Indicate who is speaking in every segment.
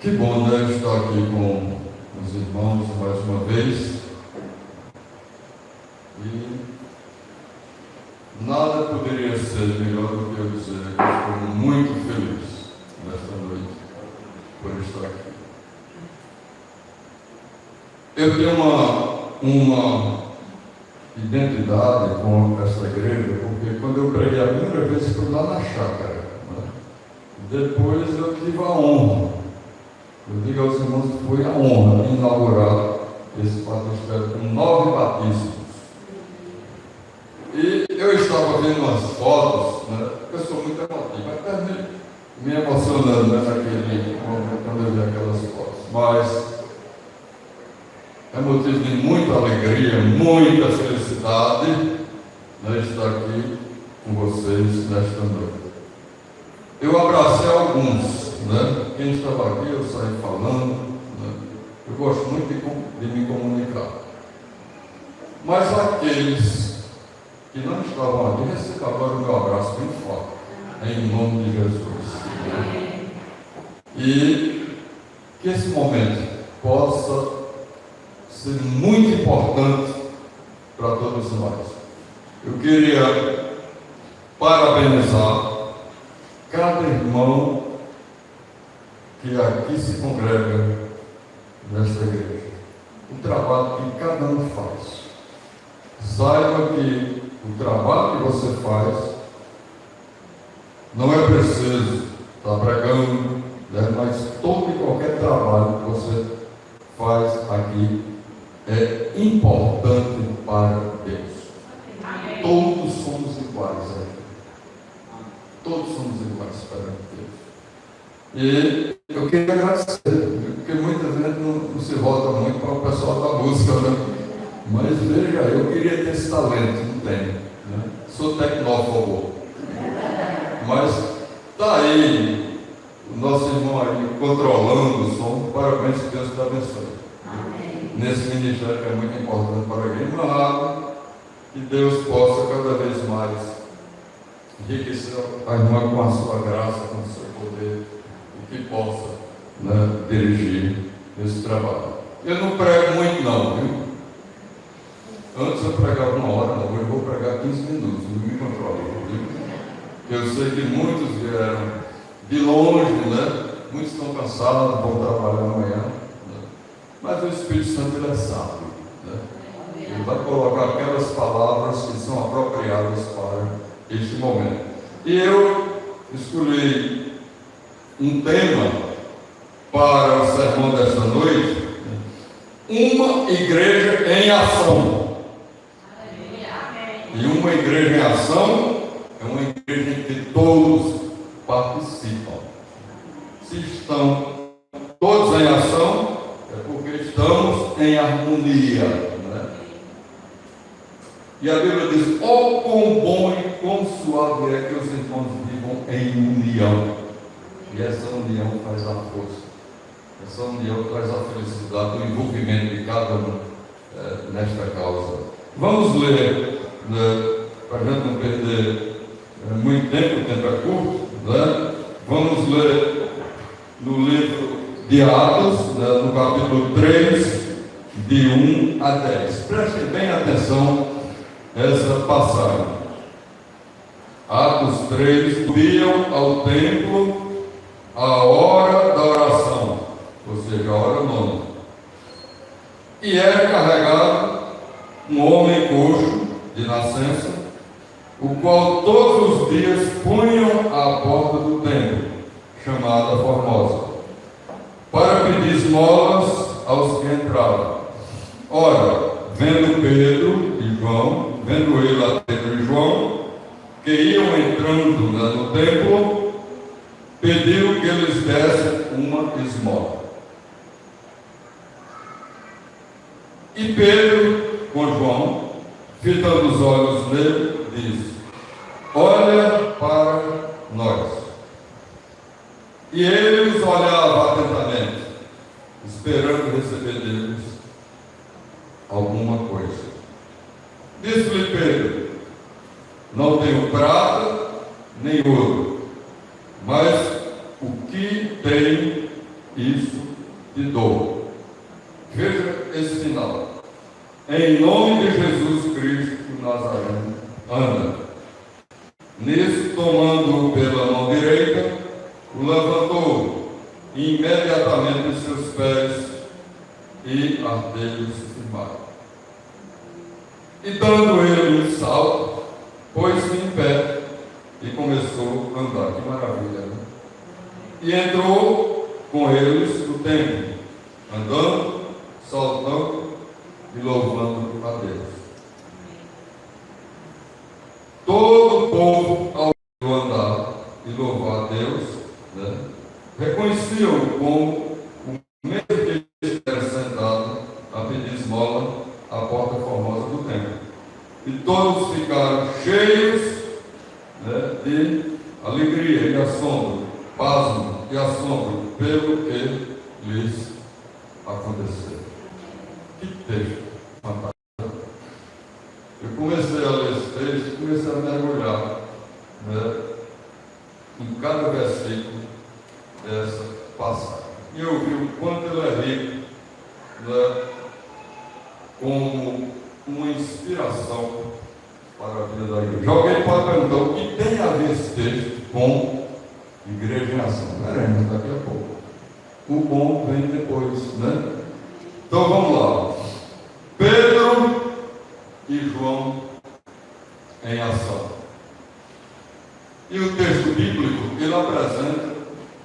Speaker 1: Que bom, né, estar aqui com os irmãos mais uma vez. E nada poderia ser melhor do que eu dizer que estou muito feliz nesta noite por estar aqui. Eu tenho uma identidade com esta igreja, porque quando eu preguei a primeira vez fui lá na chácara, né? Depois eu tive a honra. Eu digo aos irmãos que foi a honra de inaugurar esse batistério com 9 batismos. E eu estava vendo umas fotos, né? Eu sou muito emotivo, até me emocionando, né, naquele momento quando eu vi aquelas fotos. Mas é motivo de muita alegria, muita felicidade, né, estar aqui com vocês nesta noite. Eu abracei alguns. Né? Quem estava aqui, eu saí falando, né? Eu gosto muito de me comunicar. Mas aqueles que não estavam aqui, recebam agora o meu abraço bem forte, em nome de Jesus. Né? E que esse momento possa ser muito importante para todos nós. Eu queria parabenizar cada irmão que aqui se congrega nesta igreja. O trabalho que cada um faz. Saiba que o trabalho que você faz não é preciso estar pregando, né? Mas todo e qualquer trabalho que você faz aqui é importante para Deus. Todos somos iguais aqui. Todos somos iguais perante Deus. E eu queria agradecer, porque muita gente não se volta muito para o pessoal da música, né? Mas veja, eu queria ter esse talento, não tenho, né? Sou tecnófobo. Mas está aí o nosso irmão aí controlando o som. Parabéns, que Deus te abençoe. Amém. Nesse ministério que é muito importante para a igreja, que Deus possa cada vez mais enriquecer a irmã com a sua graça, com o seu poder, e que possa, né, dirigir esse trabalho. Eu não prego muito não, viu? Antes eu pregava 1 hora, não, eu vou pregar 15 minutos, não me controlo, viu? Eu sei que muitos vieram de longe, né? Muitos estão cansados, vão trabalhar amanhã, né? Mas o Espírito Santo, ele é sábio, né? Ele vai colocar aquelas palavras que são apropriadas para este momento. E eu escolhi um tema para o sermão desta noite: uma igreja em ação. E uma igreja em ação é uma igreja em que todos participam. Se estão todos em ação, é porque estamos em harmonia, né? E a Bíblia diz: oh, quão bom e quão suave é que os irmãos vivam em união. E essa união faz a força. Essa união traz a felicidade, o envolvimento de cada um nesta causa. Vamos ler, né, para a gente não perder muito tempo, o tempo é curto, né? Vamos ler no livro de Atos, né, no capítulo 3, de 1 a 10. Prestem bem atenção essa passagem. Atos 3, subiam ao templo a hora da oração, ou seja, a hora nona. E era carregado um homem coxo de nascença, o qual todos os dias punham à porta do templo, chamada Formosa, para pedir esmolas aos que entravam. Ora, vendo Pedro e João, vendo ele a Pedro e João, que iam entrando no templo, pediu que eles dessem uma esmola. E Pedro, com João, fitando os olhos nele, disse: olha para nós. E ele os olhava atentamente, esperando receber deles alguma coisa. Disse-lhe Pedro: não tenho prata nem ouro, mas o que tenho isso te dou. Veja esse final. Em nome de Jesus Cristo Nazareno, anda. Nisso, tomando-o pela mão direita, o levantou, e imediatamente os seus pés e artelhos se firmaram. E dando ele um salto, pôs-se em pé e começou a andar. Que maravilha, né? E entrou com eles no templo, andando, saltando e louvando a Deus. Todo o povo, ao vê-lo andar e louvar a Deus, né, reconheciam-o como o mesmo que ele estivera sentado a pedir esmola à porta formosa do templo. E todos ficaram cheios, né, de alegria e assombro, pasmo e assombro pelo que lhes aconteceu. Que texto fantástico. Eu comecei a ler esse texto, comecei a mergulhar, né, em cada versículo dessa passagem. E eu vi o quanto ele é rico, né, como uma inspiração para a vida da igreja. Alguém pode perguntar o que tem a ver esse texto com igreja em ação. Veremos daqui a pouco. O bom vem depois, né? Então vamos lá. Pedro e João em ação. E o texto bíblico, ele apresenta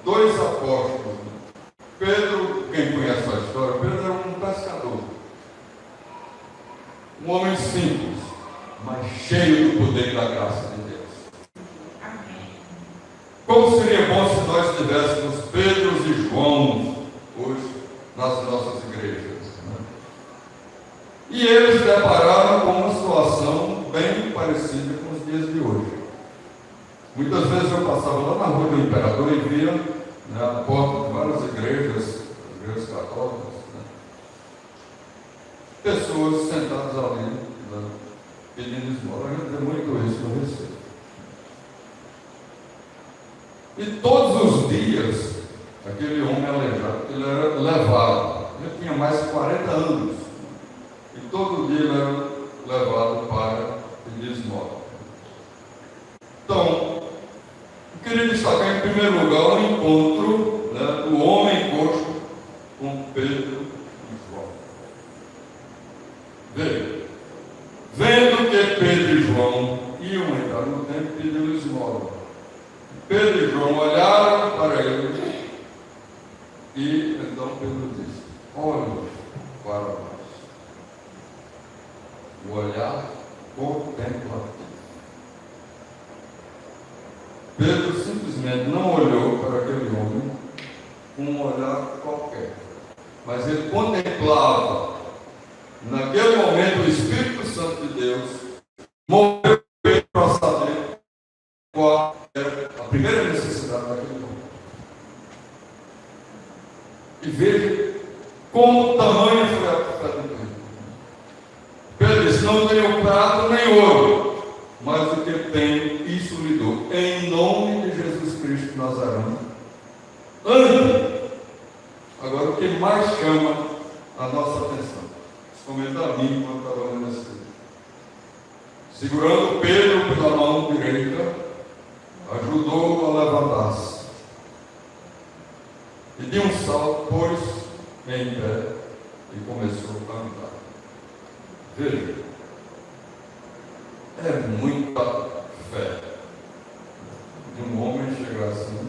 Speaker 1: dois apóstolos. Pedro, quem conhece a história, Pedro era um pescador. Um homem simples, mas cheio do poder e da graça de Deus. Amém. Como seria bom se nós tivéssemos Pedros e João hoje nas nossas igrejas, né? E eles se depararam com uma situação bem parecida com os dias de hoje. Muitas vezes eu passava lá na rua do Imperador e via, né, a porta de várias igrejas católicas, né, pessoas sentadas ali, né, pedindo esmola. A gente vê muito isso no Recife. E todos os dias, aquele homem aleijado, ele era levado. Ele tinha mais de 40 anos. E todo dia ele era levado para pedir esmola. Então, eu queria destacar em primeiro lugar o encontro, né, do homem coxo com Pedro e João. Veja, vendo que Pedro e João iam entrar no templo, pediram esmola. Pedro e João olharam para ele e então Pedro disse: olhe para nós. O olhar contemplativo. Pedro simplesmente não olhou para aquele homem com um olhar qualquer, mas ele contemplava. Naquele momento, o Espírito Santo de Deus moveu ele para saber qual era a primeira necessidade daquele homem. E veja como tamanho foi a fé de Pedro. Pedro disse: não tenho prata nem ouro, mas o que tenho, isso lhe dou. Em nome de Jesus Cristo Nazareno, ande. Agora, o que mais chama a nossa atenção, principalmente a mim, quando estava lendo esse livro, segurando Pedro pela mão direita, ajudou-o a levantar-se. E de um salto, pôs em pé e começou a andar. Veja, é muita fé de um homem chegar assim,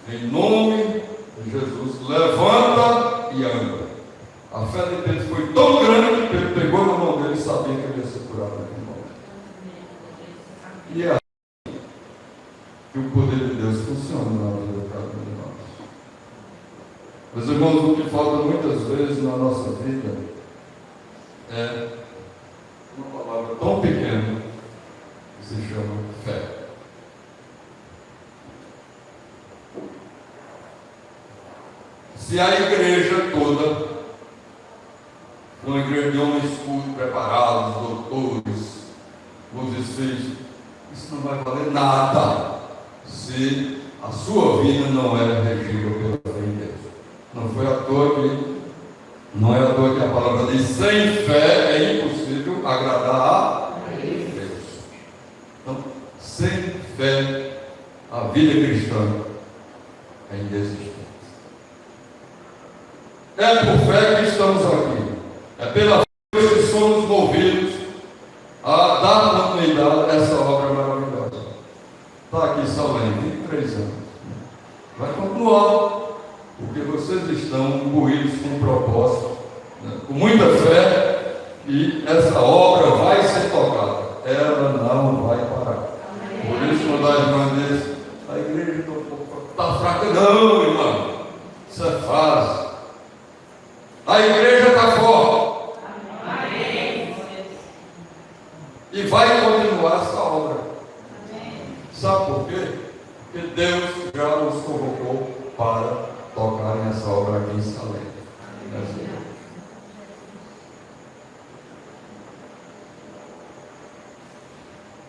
Speaker 1: em nome de Jesus, levanta e anda. A fé de Pedro foi tão grande que Pedro pegou na mão dele e sabia que ele ia ser curado naquele momento. E é assim que o poder de Deus funciona na vida de cada um de nós. Meus irmãos, o que falta muitas vezes na nossa vida é uma palavra tão pequena que se chama fé. Se a igreja toda, uma igreja de homens cultos, preparados, doutores, os filhos, isso não vai valer nada se a sua vida não é regida pela fé é inexistente. É por fé que estamos aqui. É pela fé que somos movidos a dar continuidade a essa obra maravilhosa. Está aqui Salém, 23 anos. Vai continuar, porque vocês estão imbuídos com um propósito, né, com muita fé, e essa obra vai ser tocada. Ela não vai parar. Por isso, quando a irmã diz, a igreja está fraca, não, irmão. Isso é fácil. A igreja está forte. Amém. E vai continuar essa obra. Amém. Sabe por quê? Porque Deus já nos convocou para tocar nessa obra aqui em Salém.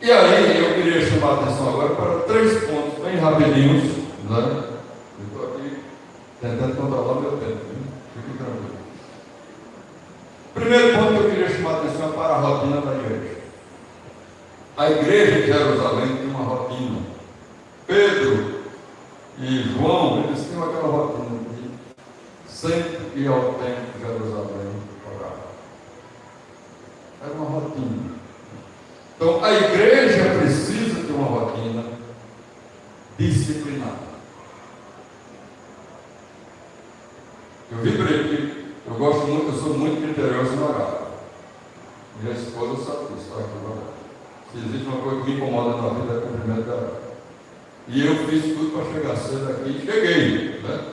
Speaker 1: E aí eu queria chamar a atenção agora para 3 pontos bem rapidinhos, né? Eu estou aqui tentando controlar meu tempo, hein? Fique tranquilo. Primeiro ponto que eu queria chamar a atenção é para a rotina da igreja. A igreja de Jerusalém tem uma rotina. Pedro e João, eles tinham aquela rotina de sempre ir ao templo de Jerusalém orar. Era uma rotina. Então, a igreja precisa de uma rotina disciplinada. Eu vibrei aqui, eu gosto muito, eu sou muito criterioso no horário. Minha esposa sabe disso, está aqui no horário. Se existe uma coisa que me incomoda na vida, é o cumprimento da hora. E eu fiz tudo para chegar cedo aqui e cheguei, né?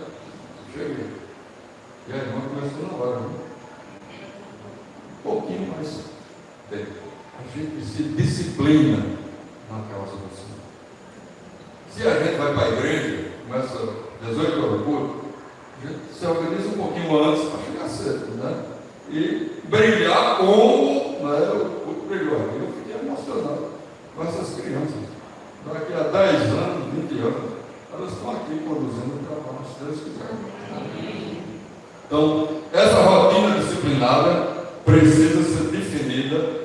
Speaker 1: Cheguei. E a irmã começou na hora, né? Um pouquinho mais tempo. A gente se disciplina na causa do Senhor. Se a gente vai para a igreja, começa 18 horas do culto, a gente se organiza um pouquinho antes para chegar cedo, né? E brilhar como, né, o culto brilhou. Eu fiquei emocionado com essas crianças. Daqui a 10 anos, 20 anos, elas estão aqui produzindo o trabalho, se Deus quiser. Então, essa rotina disciplinada precisa ser definida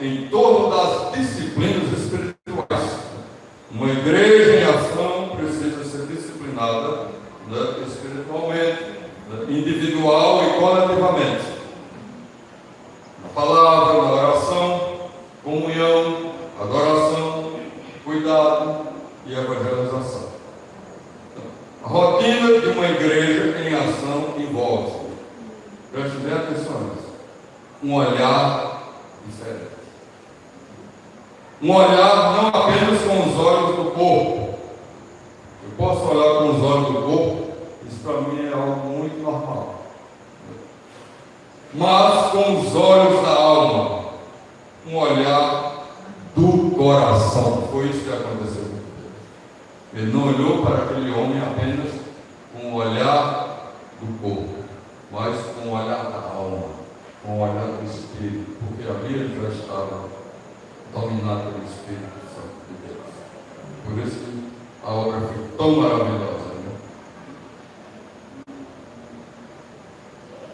Speaker 1: em torno das disciplinas espirituais. Uma igreja em ação precisa ser disciplinada, né, espiritualmente, né, individual e coletivamente. Na palavra, na oração, comunhão, adoração, cuidado e evangelização. Então, a rotina de uma igreja em ação envolve, preste bem atenção nisso, um olhar diferente. Um olhar não apenas com os olhos do corpo. Eu posso olhar com os olhos do corpo, isso para mim é algo muito normal. Mas com os olhos da alma, um olhar do coração. Foi isso que aconteceu com Deus. Ele não olhou para aquele homem apenas com o olhar do corpo, mas com o olhar da alma, com o olhar do Espírito, porque ali ele já estava dominado pelo Espírito Santo de Deus. Por isso que a obra foi tão maravilhosa, né?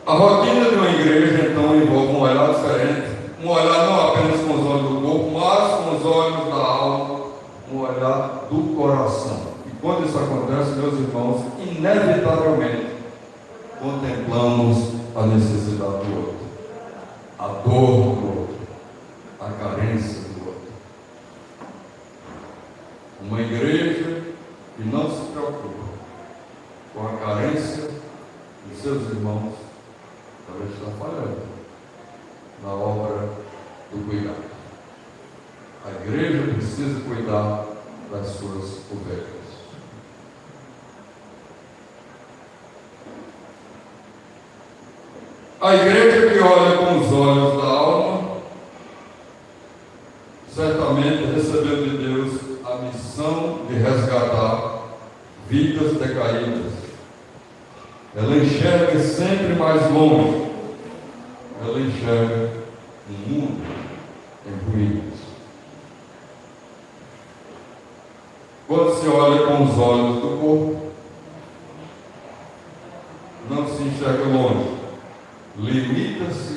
Speaker 1: A rotina de uma igreja, então, envolve um olhar diferente. Um olhar não apenas com os olhos do corpo, mas com os olhos da alma, um olhar do coração. E quando isso acontece, meus irmãos, inevitavelmente contemplamos a necessidade do outro, a dor do outro, a carência do outro. Uma igreja que não se preocupa com a carência dos seus irmãos, talvez está falhando na obra do cuidado. A igreja precisa cuidar das suas ovelhas. A igreja que olha com os olhos da alma, certamente recebeu de Deus a missão de resgatar vidas decaídas. Ela enxerga sempre mais longe. Ela enxerga um mundo em ruínas. Quando se olha com os olhos do corpo, não se enxerga longe. Limita-se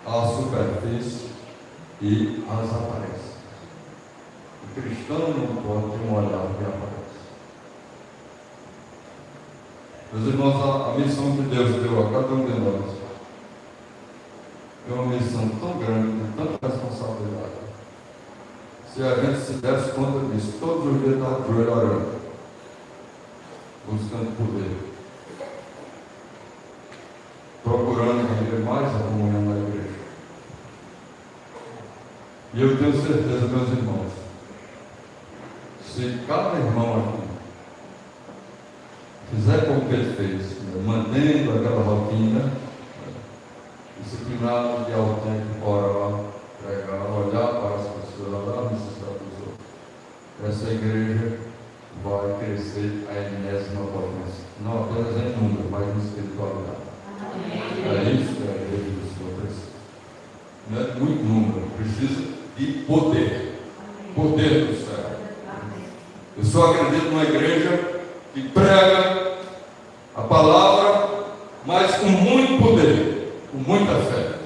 Speaker 1: à superfície e às aparências. O cristão não pode ter um olhar de aparência. Meus irmãos, a missão que Deus deu a cada um de nós é uma missão tão grande, de tanta responsabilidade. Se a gente se desse conta disso, todos os dias estava de joelho orando, buscando poder, procurando viver mais a comunhão na igreja. E eu tenho certeza, meus irmãos, se cada irmão aqui fizer como Pedro fez, mantendo aquela rotina, disciplinado de ao tempo, orar, pregar, olhar para as pessoas, olhar a necessidade dos outros, essa igreja vai crescer a enésima potência, não apenas em número, mas em espiritualidade. É isso que a igreja do Senhor precisa. Não é muito número, precisa de poder. Poder do céu. Eu só acredito numa igreja que prega a palavra, mas com muito poder, com muita fé.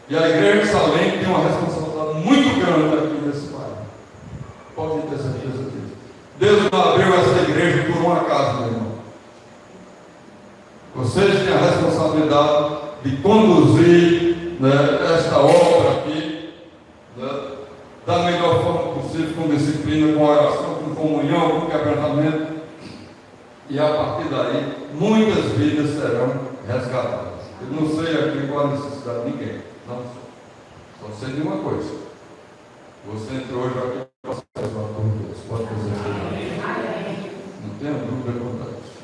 Speaker 1: E a igreja de Salem tem uma responsabilidade muito grande aqui nesse país. Pode ter certeza disso. Deus não abriu essa igreja por um acaso, meu irmão. Vocês têm a responsabilidade de conduzir, né, esta obra aqui, né, da melhor forma possível, com disciplina, com oração, com comunhão, com quebrantamento. E a partir daí, muitas vidas serão resgatadas. Eu não sei aqui qual a necessidade de ninguém. Não sei. Só sei de uma coisa. Você entrou hoje aqui para ser resgatado por Deus. Pode ter certeza. Não tenha dúvida quanto a isso.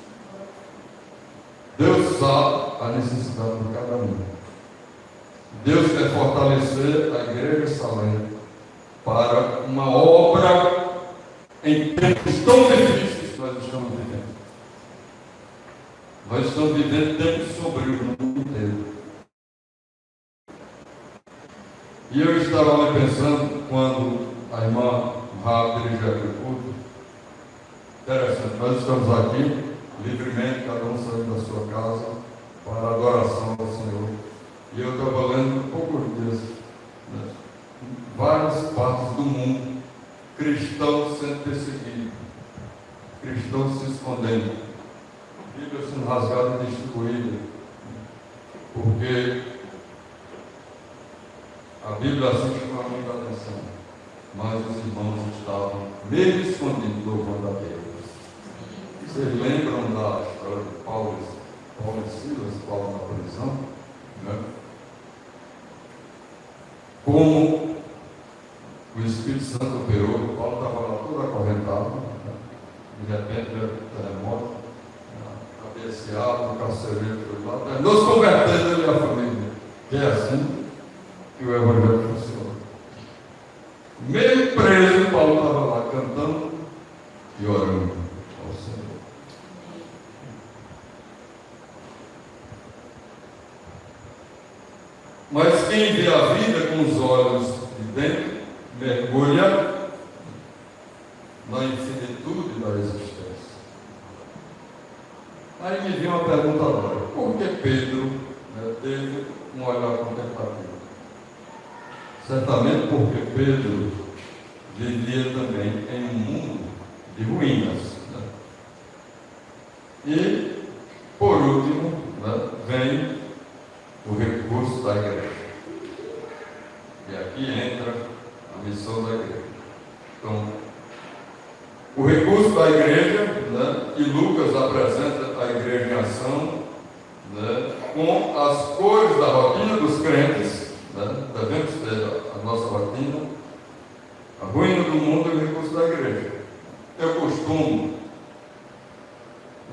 Speaker 1: Deus sabe a necessidade de cada um. Deus quer fortalecer a igreja de Salem para uma obra em tempos tão difíceis que nós estamos vivendo. Nós estamos vivendo tempos sombrios no mundo inteiro. E eu estava ali pensando, quando a irmã Rafa dirigiu aqui o culto, interessante, nós estamos aqui livremente, cada um saindo da sua casa, para a adoração ao Senhor. E eu estava lendo poucos dias, né, em várias partes do mundo, cristãos sendo perseguidos, cristãos se escondendo, Bíblia sendo rasgada e destruída, porque a Bíblia assim chama muita atenção, mas os irmãos estavam meio escondidos louvando a Deus. Vocês lembram da história de Paulo e Silas, Paulo na prisão? Né? Como o Espírito Santo operou, Paulo estava lá todo acorrentado, né? De repente veio o terremoto, cabeceado, o carcereiro foi lá, terminou se convertendo ele e a família. Que é assim que o Evangelho funciona. Meio preso, Paulo estava lá cantando e orando ao Senhor. Mas quem vê a vida com os olhos de dentro, mergulha na infinitude da existência. Aí me veio uma pergunta agora: por que Pedro, né, teve um olhar contemplativo? Certamente porque Pedro vivia também em um mundo de ruínas. Né? E, por último, né, vem o recurso da igreja. E aqui entra a missão da igreja. Então, o recurso da igreja, né, e Lucas apresenta a igreja em ação, né, com as cores da rotina dos crentes, né, devemos ter a nossa rotina, a ruína do mundo e o recurso da igreja. Eu costumo,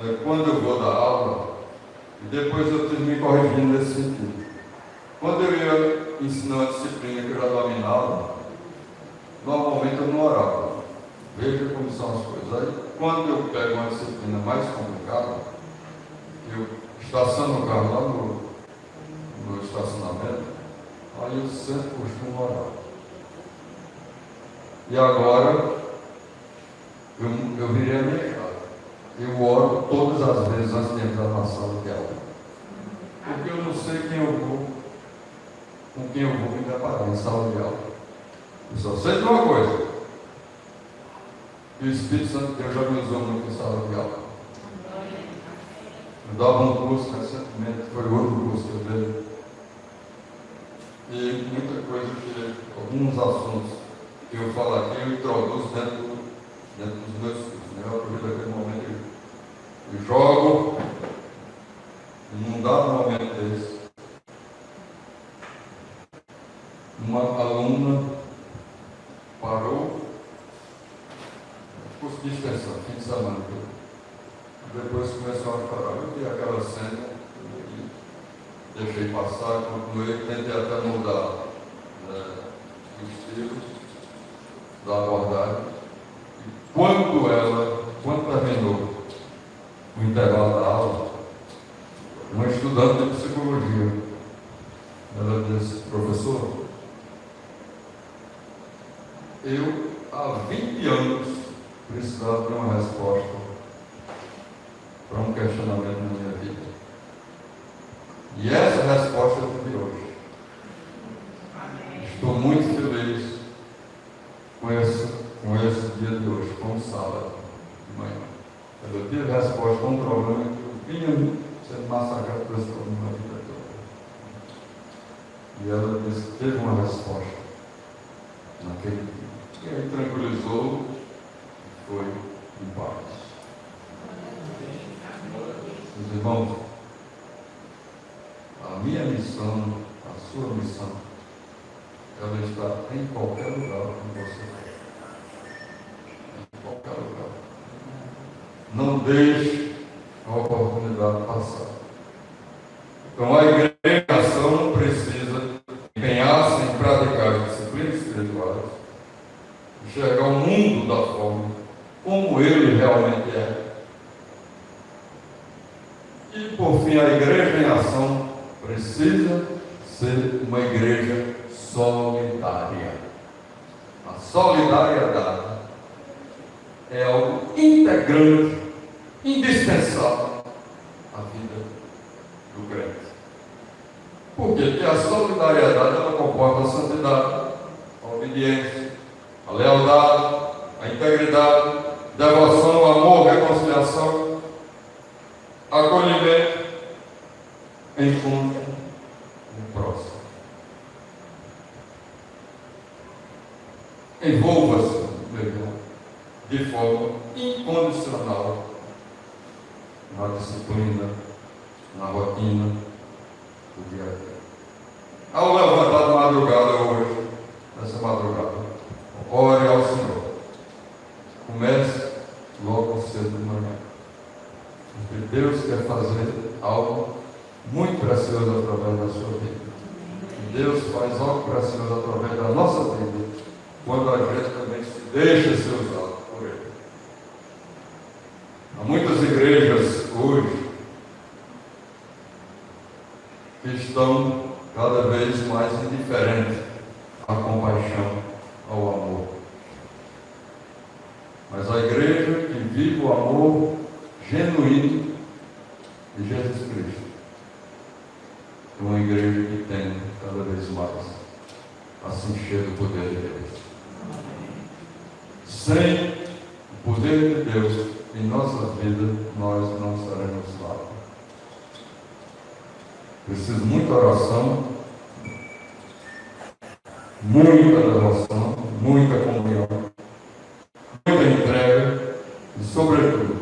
Speaker 1: né, quando eu vou dar aula, e depois eu tive me corrigindo nesse sentido. Quando eu ia ensinar uma disciplina que eu já dominava, normalmente eu não orava. Veja como são as coisas. Aí, quando eu pego uma disciplina mais complicada, eu estaciono o carro lá no estacionamento, aí eu sempre costumo orar. E agora, eu virei a minha casa. Eu oro todas as vezes antes de entrar na sala de aula. Porque eu não sei com quem eu vou me deparar em sala de aula. Eu só sei de uma coisa: e o Espírito Santo de Deus já me usou muito em sala de aula. Eu dava um curso recentemente, foi outro curso que eu dei. E muita coisa que, alguns assuntos que eu falo aqui, eu introduzo dentro dos meus cursos. Né? Eu aproveito aquele momento e jogo, e num dado momento desse, uma aluna parou, curso de extensão, fim de semana. Depois começou a chorar. Eu vi aquela cena, e deixei passar, continuei, tentei até mudar o estilo da abordagem. E quando terminou o intervalo da aula, uma estudante de psicologia, ela disse: professor, eu há 20 anos precisava de uma resposta para um questionamento na minha vida. E essa resposta eu tive hoje. Estou muito feliz com esse dia de hoje, com o sábado de manhã. Eu tive resposta para um problema que eu vinha sendo massacrado por esse problema na vida toda. E ela disse que teve uma resposta naquele dia. E aí tranquilizou, foi em paz. Meus irmãos, a minha missão, a sua missão, ela está em qualquer lugar que você for. Em qualquer lugar. Não deixe a oportunidade passar. Então a igreja não precisa empenhar-se em praticar as disciplinas espirituais, enxergar o mundo da forma como ele realmente é. E, por fim, a igreja em ação precisa ser uma igreja solidária. A solidariedade é algo integrante, indispensável à vida do crente. Por quê? Porque a solidariedade ela comporta a santidade, a obediência, a lealdade, a integridade, devoção, amor, reconciliação, acolhimento, encontro no próximo. Envolva-se, meu irmão, de forma incondicional na disciplina, na rotina do dia a dia. Ao levantar de madrugada hoje, nessa madrugada, ore ao Senhor. Comece logo cedo de manhã. Porque Deus quer fazer algo muito precioso através da sua vida. E Deus faz algo precioso através da nossa vida, quando a gente também se deixa ser usado por Ele. Há muitas igrejas hoje que estão cada vez mais indiferentes à compaixão, ao amor. Mas a igreja que vive o amor genuíno de Jesus Cristo é uma igreja que tem cada vez mais a se encher do poder de Deus. Sem o poder de Deus em nossa vida, nós não seremos salvos. Preciso muita oração, muita devoção, muita comunhão, muita entrega e, sobretudo,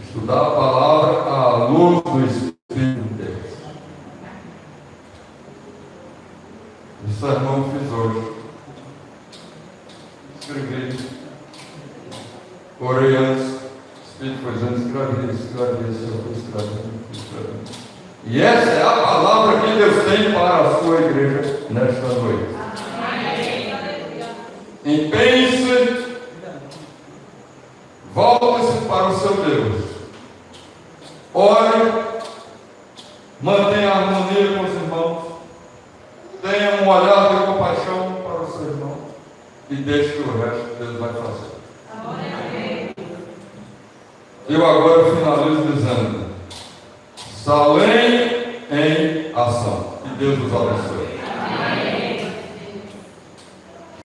Speaker 1: estudar a palavra à luz do Espírito de Deus. O sermão que fiz hoje, escrevi, orei antes, o Espírito foi dizendo: escreve. E essa é a palavra que Deus tem para a sua igreja nesta noite. Empenhe-se, volte-se para o seu Deus. Ore, mantenha a harmonia com os irmãos, tenha um olhar de compaixão para o seu irmão e deixe que o resto Deus vai fazer. Eu agora finalizo dizendo: Salém em ação. Que Deus nos abençoe.